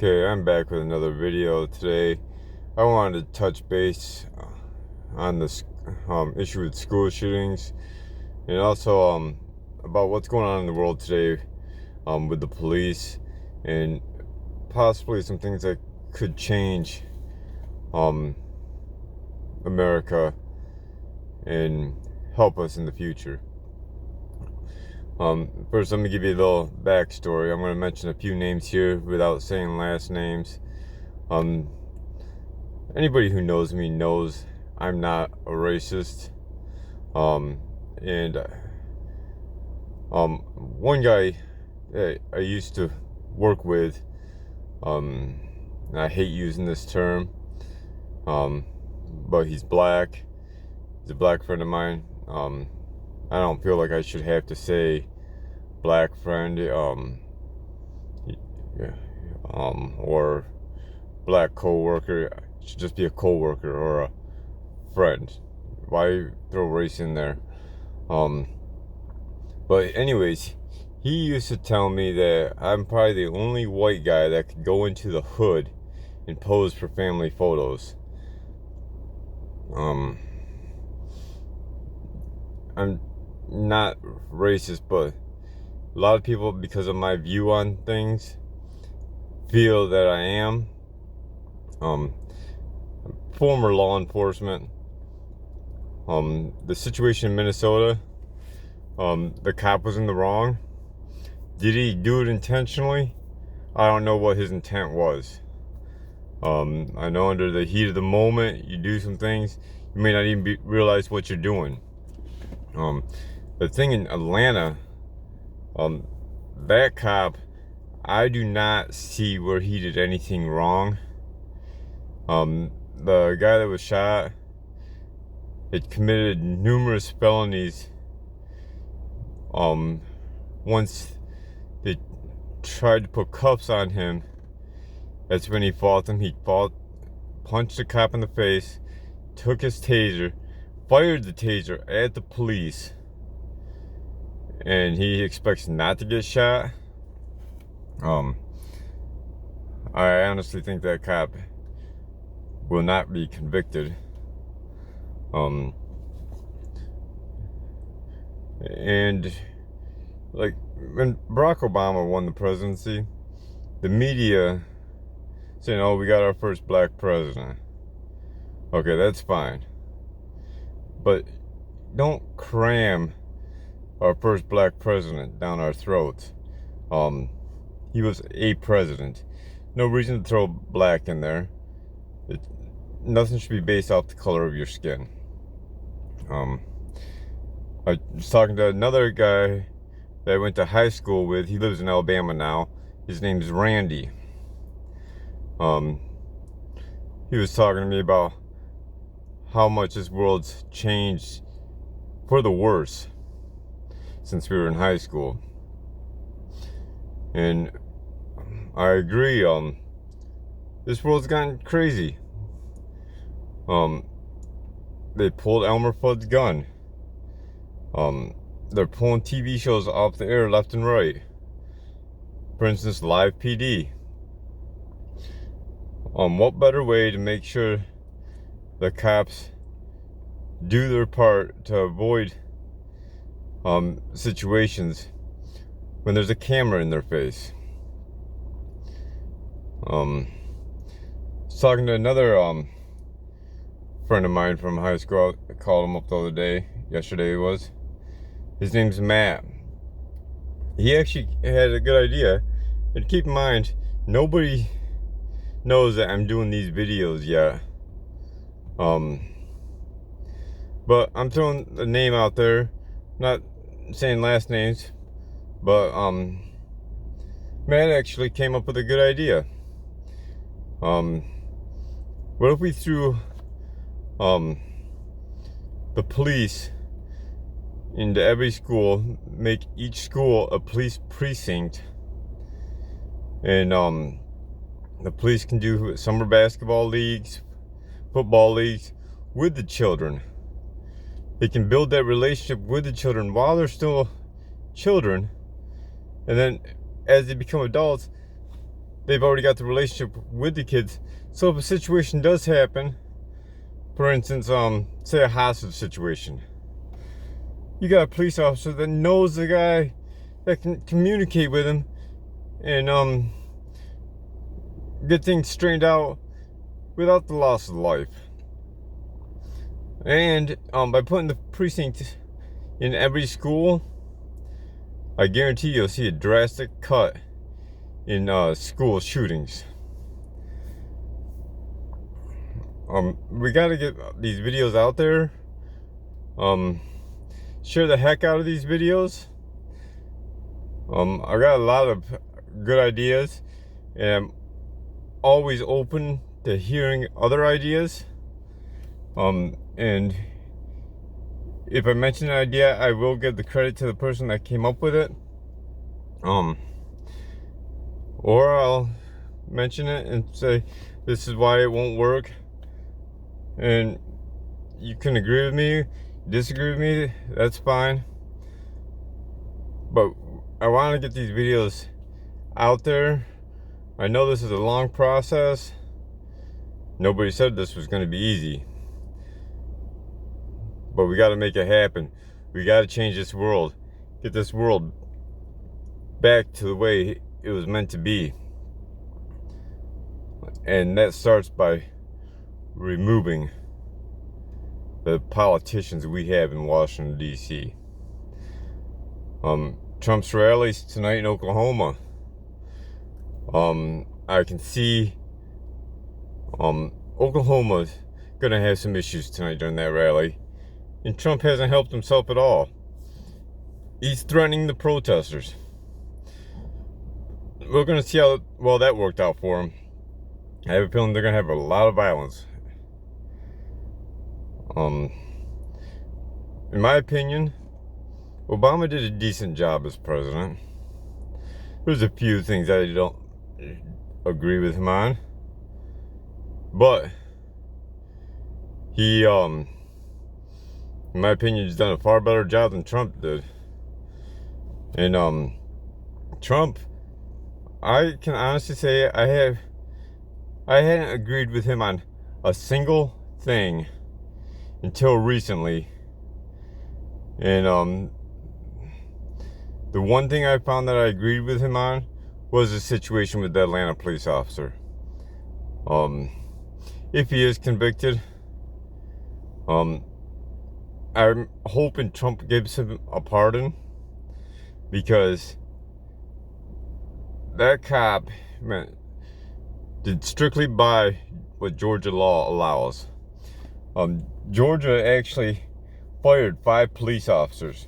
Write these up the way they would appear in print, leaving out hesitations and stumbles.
Okay, I'm back with another video today. I wanted to touch base on this issue with school shootings, and also about what's going on in the world today with the police, and possibly some things that could change America and help us in the future. First, let me give you a little backstory. I'm going to mention a few names here without saying last names. Anybody who knows me knows I'm not a racist. And one guy I used to work with, and I hate using this term, but he's black. He's a black friend of mine. I don't feel like I should have to say black friend, or black co-worker. It should just be a co-worker or a friend. Why throw race in there? But anyways, he used to tell me that I'm probably the only white guy that could go into the hood and pose for family photos. I'm not racist, but a lot of people, because of my view on things, feel that I am. Former law enforcement. The situation in Minnesota, the cop was in the wrong. Did he do it intentionally? I don't know what his intent was. I know under the heat of the moment, you do some things, you may not even realize what you're doing. The thing in Atlanta, that cop, I do not see where he did anything wrong. The guy that was shot had committed numerous felonies. Once they tried to put cuffs on him, that's when he fought them. He punched the cop in the face, took his taser, fired the taser at the police, and he expects not to get shot. I honestly think that cop will not be convicted. And like when Barack Obama won the presidency, the media saying, "Oh, we got our first black president." Okay, that's fine, but don't cram our first black president down our throats. He was a president. No reason to throw black in there. Nothing should be based off the color of your skin. I was talking to another guy that I went to high school with. He lives in Alabama now. His name's Randy. He was talking to me about how much this world's changed for the worse since we were in high school. And I agree. This world's gotten crazy. They pulled Elmer Fudd's gun. They're pulling TV shows off the air left and right. For instance, Live PD. What better way to make sure the cops do their part to avoid situations when there's a camera in their face? I was talking to another friend of mine from high school. I called him up the other day. Yesterday it was. His name's Matt. He actually had a good idea. And keep in mind, nobody knows that I'm doing these videos yet. But I'm throwing the name out there. Not saying last names. But Matt actually came up with a good idea. What if we threw the police into every school, make each school a police precinct, and the police can do summer basketball leagues, football leagues with the children. They can build that relationship with the children while they're still children, and then as they become adults, they've already got the relationship with the kids. So if a situation does happen, for instance, say a hostage situation, you got a police officer that knows the guy, that can communicate with him and get things straightened out without the loss of life. And by putting the precinct in every school, I guarantee you'll see a drastic cut in school shootings. We gotta get these videos out there. Share the heck out of these videos. I got a lot of good ideas, and I'm always open to hearing other ideas. And if I mention an idea, I will give the credit to the person that came up with it. Or I'll mention it and say, this is why it won't work. And you can agree with me, disagree with me, that's fine. But I want to get these videos out there. I know this is a long process. Nobody said this was going to be easy. But we got to make it happen. We got to change this world. Get this world back to the way it was meant to be. And that starts by removing the politicians we have in Washington, D.C. Trump's rallies tonight in Oklahoma. I can see Oklahoma's gonna have some issues tonight during that rally. And Trump hasn't helped himself at all. He's threatening the protesters. We're gonna see how well that worked out for him. I have a feeling they're gonna have a lot of violence. In my opinion, Obama did a decent job as president. There's a few things that I don't agree with him on, but he, in my opinion, has done a far better job than Trump did. And Trump, I can honestly say I hadn't agreed with him on a single thing until recently. And the one thing I found that I agreed with him on was the situation with the Atlanta police officer. If he is convicted, I'm hoping Trump gives him a pardon, because that cop, man, did strictly by what Georgia law allows. Georgia actually fired 5 police officers.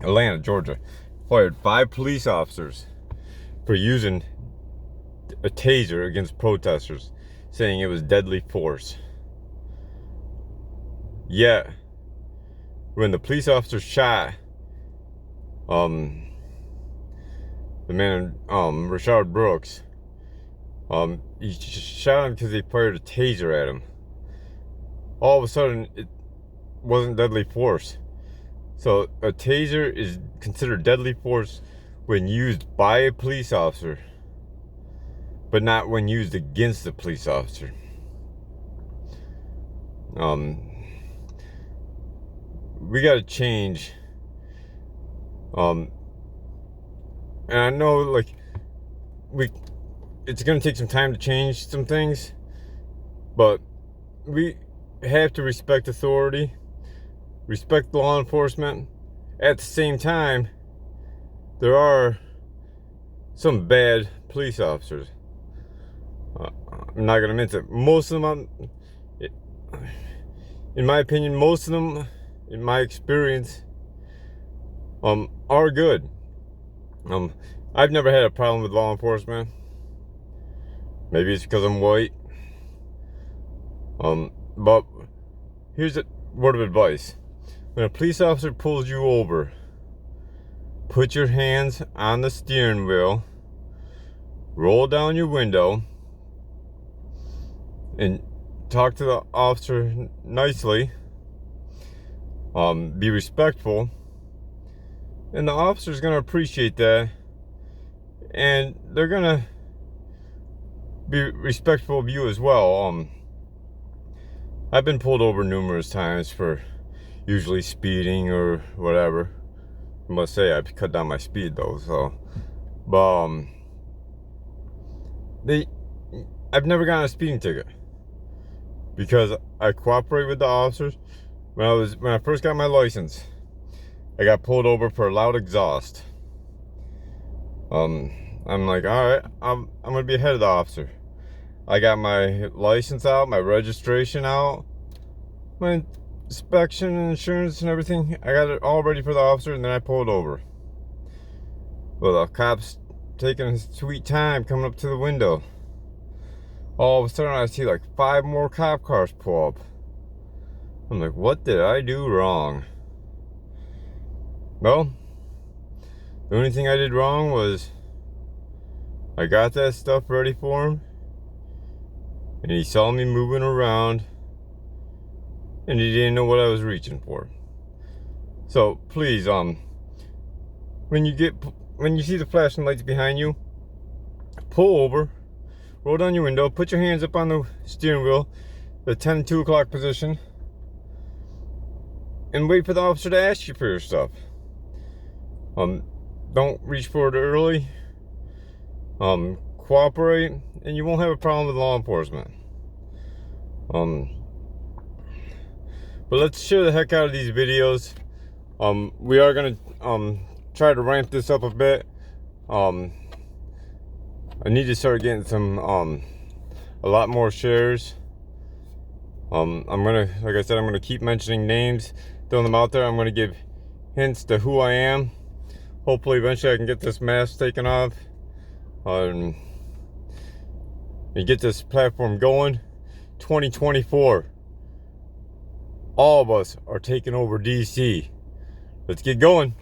Atlanta, Georgia, fired 5 police officers for using a taser against protesters, saying it was deadly force. Yet, when the police officer shot the man, Rashard Brooks, he shot him because he fired a taser at him. All of a sudden, it wasn't deadly force. So a taser is considered deadly force when used by a police officer, but not when used against the police officer. We gotta change. And I know, like, it's gonna take some time to change some things, but we have to respect authority, respect law enforcement. At the same time, there are some bad police officers. I'm not gonna mince it. Most of them, in my opinion, most of them, in my experience, are good. I've never had a problem with law enforcement. Maybe it's because I'm white. But here's a word of advice. When a police officer pulls you over, put your hands on the steering wheel, roll down your window, and talk to the officer nicely. Be respectful, and the officer's gonna appreciate that, and they're gonna be respectful of you as well. I've been pulled over numerous times for usually speeding or whatever. I must say I've cut down my speed though, so. But I've never gotten a speeding ticket because I cooperate with the officers. When I first got my license, I got pulled over for loud exhaust. I'm like, all right, I'm gonna be ahead of the officer. I got my license out, my registration out, my inspection and insurance and everything. I got it all ready for the officer, and then I pulled over. Well, the cop's taking his sweet time coming up to the window. All of a sudden, I see like 5 more cop cars pull up. I'm like, what did I do wrong? Well, the only thing I did wrong was I got that stuff ready for him, and he saw me moving around, and he didn't know what I was reaching for. So please, when you see the flashing lights behind you, pull over, roll down your window, put your hands up on the steering wheel, the 10 and 2 o'clock position, and wait for the officer to ask you for your stuff. Don't reach for it early. Cooperate, and you won't have a problem with law enforcement. But let's share the heck out of these videos. We are gonna try to ramp this up a bit. I need to start getting some a lot more shares. I'm gonna, like I said, I'm gonna keep mentioning names, throwing them out there. I'm gonna give hints to who I am. Hopefully eventually I can get this mask taken off and get this platform going. 2024, all of us are taking over DC. Let's get going.